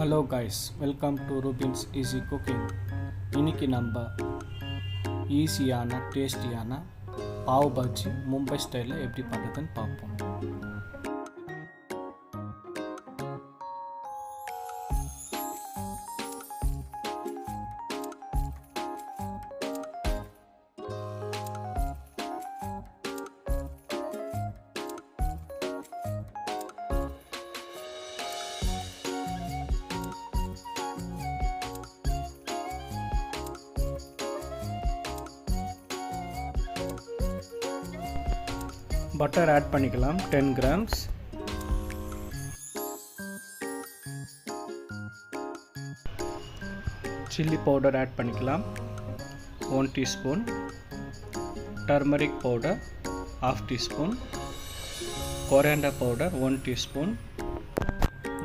Hello guys, welcome to Rubins easy cooking. இன்றைக்கி நம்ம ஈஸியான டேஸ்டியான பாவ் பஜ்ஜி மும்பை ஸ்டைலில் எப்படி பண்ணுறதுன்னு பார்ப்போம். பட்டர் ஆட் பண்ணிக்கலாம் 10 grams. சில்லி பவுடர் ஆட் பண்ணிக்கலாம் 1 teaspoon. Turmeric powder 1/2 teaspoon. Coriander powder 1 teaspoon.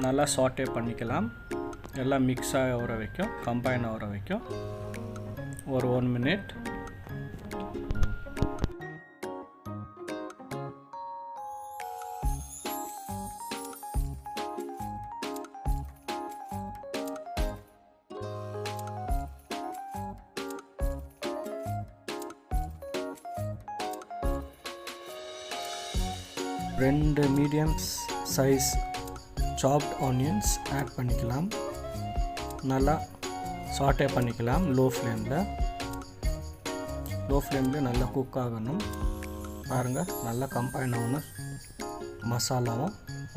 நல்லா சாட்டே பண்ணிக்கலாம். எல்லாம் மிக்ஸ் ஆகிற வரைக்கும், கம்பைன் ஆகிற வரைக்கும் ஒரு 1 minute. ரெண்டு medium size chopped onions add பண்ணிக்கலாம். நல்லா சாட்டே பண்ணிக்கலாம் லோ ஃப்ளேமில் நல்லா குக் ஆகணும். பாருங்கள், நல்லா கம்பைன் ஆகணும் மசாலாவும்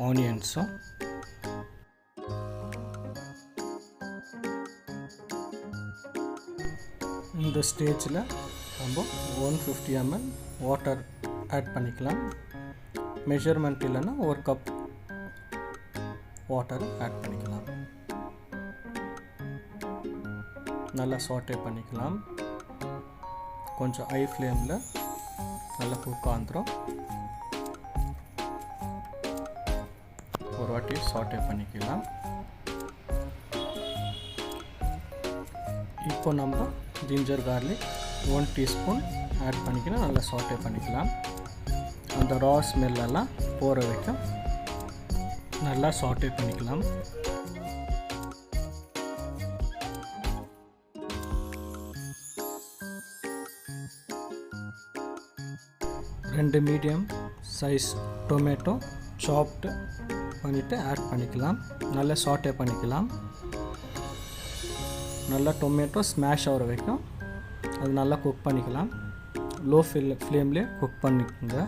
ஆனியன்ஸும். இந்த ஸ்டேஜில் நம்ம 150 ml வாட்டர் ஆட் பண்ணிக்கலாம். மெஷர்மெண்ட் இல்லைன்னா 1 கப் வாட்டர் ஆட் பண்ணிக்கலாம். நல்லா சாட்டே பண்ணிக்கலாம். கொஞ்சம் ஹை ஃப்ளேமில் நல்லா குக் ஆந்துடும். ஒரு வாட்டி சாட்டே பண்ணிக்கலாம். இப்போ நம்ம ஜிஞ்சர் கார்லிக் 1 teaspoon ஆட் பண்ணிக்கலாம். நல்லா சாட்டே பண்ணிக்கலாம். அந்த ரா ஸ்மெல்லெல்லாம் போகிற வரைக்கும் நல்லா சாட்டே பண்ணிக்கலாம். ரெண்டு மீடியம் சைஸ் டொமேட்டோ சாப்டு பண்ணிவிட்டு ஆட் பண்ணிக்கலாம். நல்லா சாட்டே பண்ணிக்கலாம். நல்லா டொமேட்டோ ஸ்மாஷ் ஆகிற வரைக்கும் அது நல்லா குக் பண்ணிக்கலாம். லோ ஃப்ளேம்லேயே குக் பண்ணிக்கோங்க.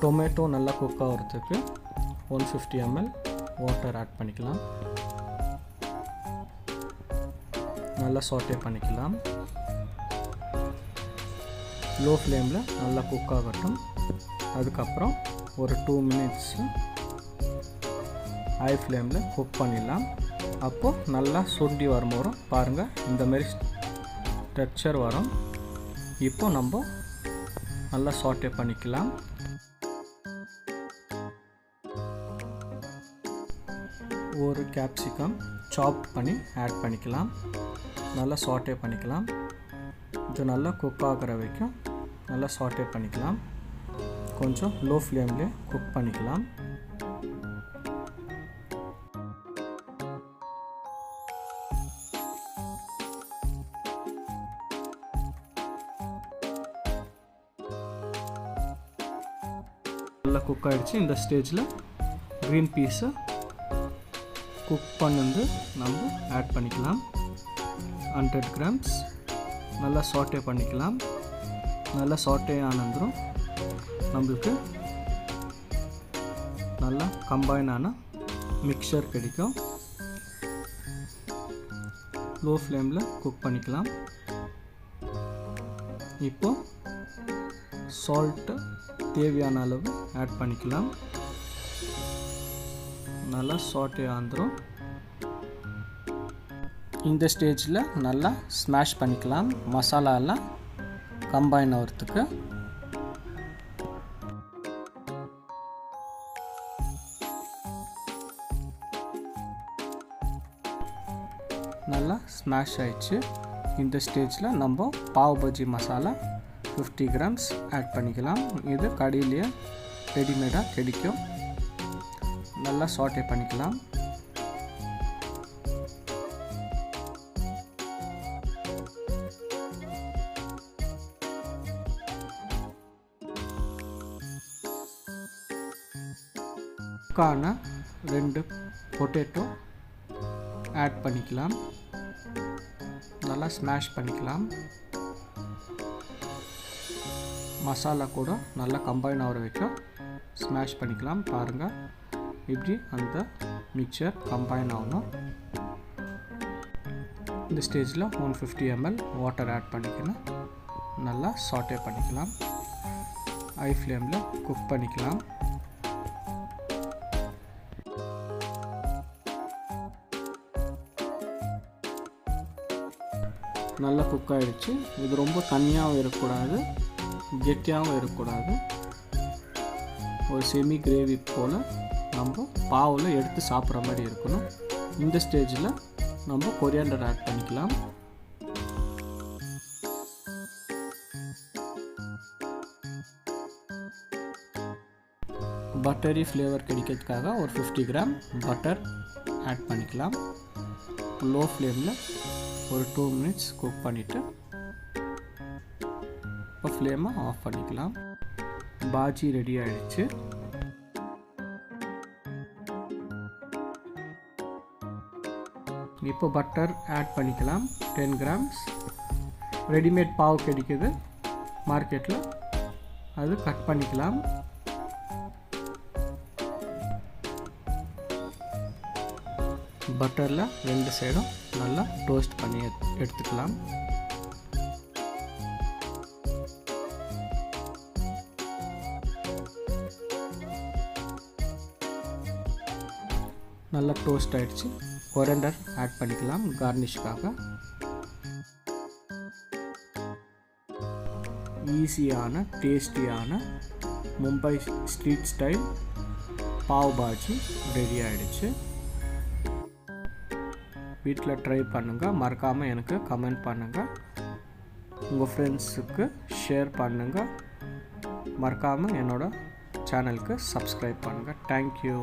டொமேட்டோ நல்லா குக் ஆகிறதுக்கு 150 ml வாட்டர் ஆட் பண்ணிக்கலாம். நல்லா சாட்டே பண்ணிக்கலாம். லோ ஃப்ளேமில் நல்லா குக் ஆகட்டும். அதுக்கப்புறம் ஒரு 2 minutes ஹை ஃப்ளேமில் குக் பண்ணிடலாம். அப்போது நல்லா சுண்டி வரும்போது பாருங்கள், இந்தமாரி டெக்ஸ்சர் வரும். இப்போது நம்ம நல்லா சாட்டே பண்ணிக்கலாம். ஒரு கேப்சிகம் சாப் பண்ணி ஆட் பண்ணிக்கலாம். நல்லா சாட்டே பண்ணிக்கலாம். இது நல்லா குக் ஆகிற வரைக்கும் நல்லா சாட்டே பண்ணிக்கலாம். கொஞ்சம் லோ ஃப்ளேம்லேயே குக் பண்ணிக்கலாம். நல்லா குக் ஆகிடுச்சு. இந்த ஸ்டேஜில் க்ரீன் பீஸை குக் பண்ணி நம்ம ஆட் பண்ணிக்கலாம். 100 grams நல்லா சாட்டே பண்ணிக்கலாம். நல்லா சாட்டே ஆனந்துடும். நம்மளுக்கு நல்லா கம்பைன் ஆன மிக்சர் கிடைக்கும். லோ ஃப்ளேமில் குக் பண்ணிக்கலாம். இப்போது சால்ட்டு தேவையான அளவு ஆட் பண்ணிக்கலாம். நல்லா சாட்டே ஆந்துடும். இந்த ஸ்டேஜில் நல்லா ஸ்மாஷ் பண்ணிக்கலாம். மசாலா எல்லாம் கம்பைன் ஆகிறதுக்கு. நல்லா ஸ்மாஷ் ஆயிடுச்சு. இந்த ஸ்டேஜில் நம்ம பாவ் பஜ்ஜி மசாலா 50 கிராம்ஸ் ஆட் பண்ணிக்கலாம். இது கடையிலேயே ரெடிமேடாக கிடைக்கும். நல்லா சாட்டே பண்ணிக்கலாம். கான 2 பொட்டேட்டோ ஆட் பண்ணிக்கலாம். நல்லா ஸ்மாஷ் பண்ணிக்கலாம். மசாலா கூட நல்லா கம்பைன் ஆகிற வரைக்கும் ஸ்மாஷ் பண்ணிக்கலாம். பாருங்கள், இப்படி அந்த மிக்சர் கம்பைன் ஆகணும். இந்த ஸ்டேஜில் 150 ml வாட்டர் ஆட் பண்ணிக்கணும். நல்லா சாட்டே பண்ணிக்கலாம். ஹை ஃப்ளேமில் குக் பண்ணிக்கலாம். நல்லா குக் ஆகிடுச்சு. இது ரொம்ப தண்ணியாகவும் இருக்கக்கூடாது, கெட்டியாகவும் இருக்கக்கூடாது. ஒரு செமி கிரேவி போல் நம்ம பாவில் எடுத்து சாப்பிட்ற மாதிரி இருக்கணும். இந்த ஸ்டேஜில் நம்ம கொரியாண்டர் ஆட் பண்ணிக்கலாம். பட்டரி ஃப்ளேவர் கிடைக்கிறதுக்காக ஒரு 50 கிராம் பட்டர் ஆட் பண்ணிக்கலாம். லோ ஃப்ளேமில் ஒரு 2 minutes குக் பண்ணிவிட்டு இப்போ ஃப்ளேமை ஆஃப் பண்ணிக்கலாம். பாஜி ரெடி ஆகிடுச்சு. இப்போ பட்டர் ஆட் பண்ணிக்கலாம். 10 கிராம்ஸ். ரெடிமேட் பாவு கிடைக்குது மார்க்கெட்டில், அது கட் பண்ணிக்கலாம். பட்டரில் 2 சைடும் நல்லா டோஸ்ட் பண்ணி எடுத்துக்கலாம். நல்லா டோஸ்ட் ஆகிடுச்சு. கொரியாண்டர் ஆட் பண்ணிக்கலாம் கார்னிஷ்காக. ஈஸியான டேஸ்டியான Mumbai street style pav bhaji ready ஆகிடுச்சு. வீட்டில் ட்ரை பண்ணுங்கள். மறக்காமல் எனக்கு கமெண்ட் பண்ணுங்கள். உங்கள் ஃப்ரெண்ட்ஸுக்கு ஷேர் பண்ணுங்கள். மறக்காமல் என்னோட சேனலுக்கு சப்ஸ்கிரைப் பண்ணுங்கள். தேங்க்யூ.